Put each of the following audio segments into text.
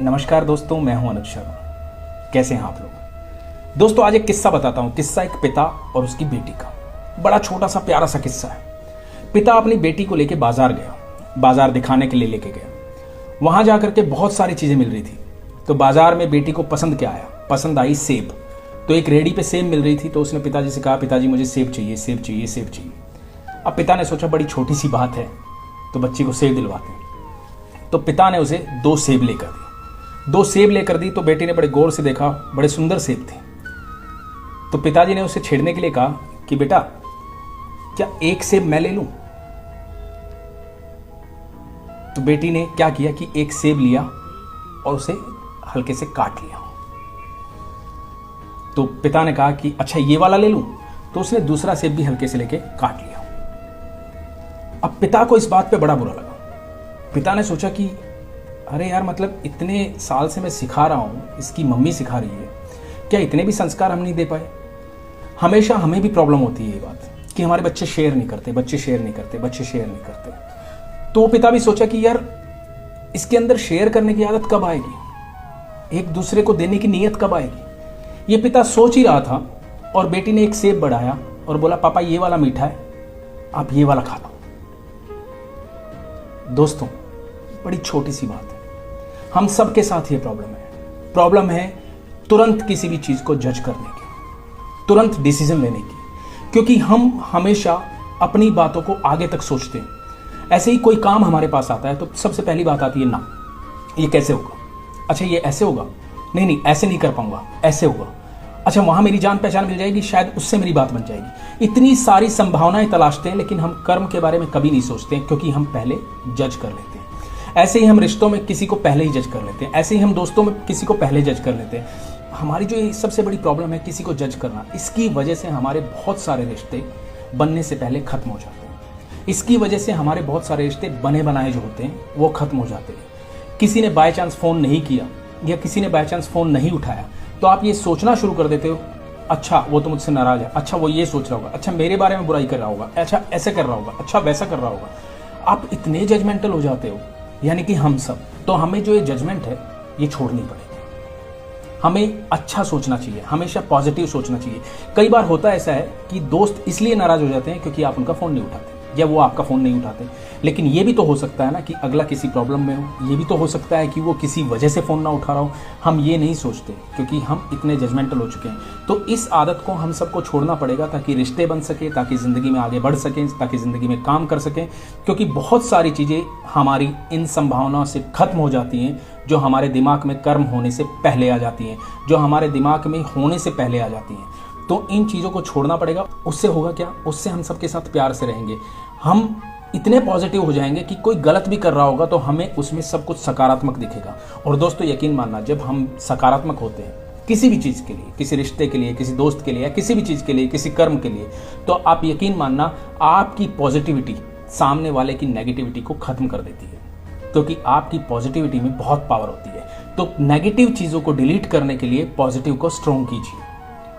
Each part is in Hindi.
नमस्कार दोस्तों, मैं हूं अनुज शर्मा। कैसे हैं आप लोग? दोस्तों, आज एक किस्सा बताता हूं। किस्सा एक पिता और उसकी बेटी का। बड़ा छोटा सा प्यारा सा किस्सा है। पिता अपनी बेटी को लेके बाजार गया, बाजार दिखाने के लिए लेके गया। वहां जाकर के बहुत सारी चीजें मिल रही थी। तो बाजार में बेटी को पसंद क्या आया? पसंद आई सेब। तो एक रेडी पे सेब मिल रही थी, तो उसने पिताजी से कहा, पिताजी मुझे सेब चाहिए, सेब चाहिए, सेब चाहिए। अब पिता ने सोचा बड़ी छोटी सी बात है, तो बच्ची को सेब दिलवाते हैं। तो पिता ने उसे 2 सेब लेकर दिए। 2 सेब लेकर दी तो बेटी ने बड़े गौर से देखा, बड़े सुंदर सेब थे। तो पिताजी ने उसे छेड़ने के लिए कहा कि बेटा, क्या 1 सेब मैं ले लूं? तो बेटी ने क्या किया कि 1 सेब लिया और उसे हल्के से काट लिया। तो पिता ने कहा कि अच्छा ये वाला ले लूं? तो उसने दूसरा सेब भी हल्के से लेके काट लिया। अब पिता को इस बात पे बड़ा बुरा लगा। पिता ने सोचा कि अरे यार, मतलब इतने साल से मैं सिखा रहा हूं, इसकी मम्मी सिखा रही है, क्या इतने भी संस्कार हम नहीं दे पाए? हमेशा हमें भी प्रॉब्लम होती है ये बात कि हमारे बच्चे शेयर नहीं करते, बच्चे शेयर नहीं करते, बच्चे शेयर नहीं करते। तो पिता भी सोचा कि यार, इसके अंदर शेयर करने की आदत कब आएगी, एक दूसरे को देने की नीयत कब आएगी? ये पिता सोच ही रहा था और बेटी ने एक सेब बढ़ाया और बोला, पापा ये वाला मीठा है, आप ये वाला खा लो। दोस्तों, बड़ी छोटी सी बात है। हम सबके साथ ये प्रॉब्लम है तुरंत किसी भी चीज को जज करने की, तुरंत डिसीजन लेने की, क्योंकि हम हमेशा अपनी बातों को आगे तक सोचते हैं। ऐसे ही कोई काम हमारे पास आता है तो सबसे पहली बात आती है, ना ये कैसे होगा, अच्छा ये ऐसे होगा, नहीं ऐसे नहीं कर पाऊंगा, ऐसे होगा, अच्छा वहां मेरी जान पहचान मिल जाएगी, शायद उससे मेरी बात बन जाएगी। इतनी सारी संभावनाएं तलाशते हैं, लेकिन हम कर्म के बारे में कभी नहीं सोचते हैं, क्योंकि हम पहले जज कर लेते हैं। ऐसे ही हम रिश्तों में किसी को पहले ही जज कर लेते हैं, ऐसे ही हम दोस्तों में किसी को पहले जज कर लेते हैं। हमारी जो सबसे बड़ी प्रॉब्लम है किसी को जज करना, इसकी वजह से हमारे बहुत सारे रिश्ते बनने से पहले खत्म हो जाते हैं। इसकी वजह से हमारे बहुत सारे रिश्ते बने बनाए जो होते हैं वो खत्म हो जाते हैं। किसी ने बाय चांस फोन नहीं किया या किसी ने बाय चांस फोन नहीं उठाया तो आप ये सोचना शुरू कर देते हो, अच्छा वो तो मुझसे नाराज है, अच्छा वो ये सोच रहा होगा, अच्छा मेरे बारे में बुराई कर रहा होगा, अच्छा ऐसे कर रहा होगा, अच्छा वैसा कर रहा होगा। आप इतने जजमेंटल हो जाते हो, यानी कि हम सब। तो हमें जो ये जजमेंट है ये छोड़नी पड़ेगी। हमें अच्छा सोचना चाहिए, हमेशा पॉजिटिव सोचना चाहिए। कई बार होता ऐसा है कि दोस्त इसलिए नाराज हो जाते हैं क्योंकि आप उनका फोन नहीं उठाते या वो आपका फोन नहीं उठाते। लेकिन ये भी तो हो सकता है ना कि अगला किसी प्रॉब्लम में हो, ये भी तो हो सकता है कि वो किसी वजह से फोन ना उठा रहा हो। हम ये नहीं सोचते क्योंकि हम इतने जजमेंटल हो चुके हैं। तो इस आदत को हम सबको छोड़ना पड़ेगा ताकि रिश्ते बन सके, ताकि जिंदगी में आगे बढ़ सकें, ताकि जिंदगी में काम कर सकें। क्योंकि बहुत सारी चीजें हमारी इन संभावनाओं से खत्म हो जाती हैं जो हमारे दिमाग में कर्म होने से पहले आ जाती हैं, जो हमारे दिमाग में होने से पहले आ जाती हैं। तो इन चीज़ों को छोड़ना पड़ेगा। उससे होगा क्या? उससे हम सबके साथ प्यार से रहेंगे। हम इतने पॉजिटिव हो जाएंगे कि कोई गलत भी कर रहा होगा तो हमें उसमें सब कुछ सकारात्मक दिखेगा। और दोस्तों, यकीन मानना, जब हम सकारात्मक होते हैं किसी भी चीज़ के लिए, किसी रिश्ते के लिए, किसी दोस्त के लिए या किसी भी चीज़ के लिए, किसी कर्म के लिए, तो आप यकीन मानना आपकी पॉजिटिविटी सामने वाले की नेगेटिविटी को खत्म कर देती है। क्योंकि आपकी पॉजिटिविटी में बहुत पावर होती है। तो नेगेटिव चीज़ों को डिलीट करने के लिए पॉजिटिव को स्ट्रॉन्ग कीजिए।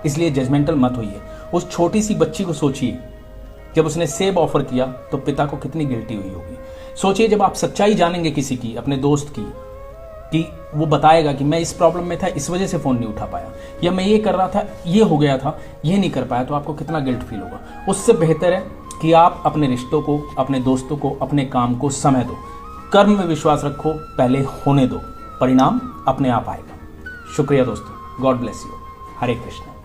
इसलिए जजमेंटल मत होइए। उस छोटी सी बच्ची को सोचिए, जब उसने सेब ऑफर किया तो पिता को कितनी गिल्टी हुई होगी। सोचिए जब आप सच्चाई जानेंगे किसी की, अपने दोस्त की, कि वो बताएगा कि मैं इस प्रॉब्लम में था, इस वजह से फोन नहीं उठा पाया, या मैं ये कर रहा था, ये हो गया था, ये नहीं कर पाया, तो आपको कितना गिल्ट फील होगा। उससे बेहतर है कि आप अपने रिश्तों को, अपने दोस्तों को, अपने काम को समय दो, कर्म में विश्वास रखो, पहले होने दो, परिणाम अपने आप आएगा। शुक्रिया दोस्तों, God bless you. Hare Krishna.